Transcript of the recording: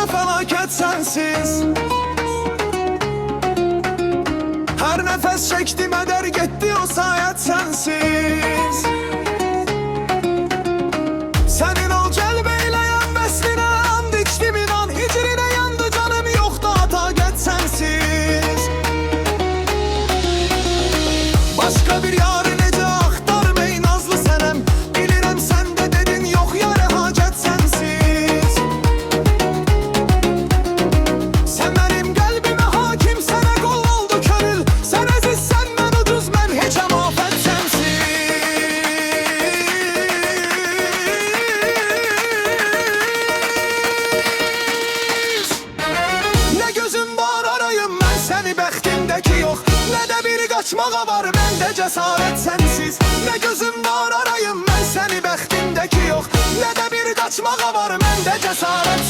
ne felaket sensiz. Her nefes çektim eder gitti o sayet sensiz. Senin o celbeyleyen vesline and içtim inan, hicrine yandı canım yok da takat sensiz. Başka bir yarı nece aktarım ey nazlı senem, bilirim sen de dedin yok yare hacet sensiz. Sen benim kalbime hakim, sana kul oldu körül. Sen aziz sen ben ucuz ben hiç amafet sensiz. Ne gözüm var arayım ben seni bəxtimdeki yok, ne de bir kaçmağa var bende cesaret sensiz. Ne gözüm var arayım ben seni bəxtimdeki yok, ne de bir kaçmağa var bende cesaret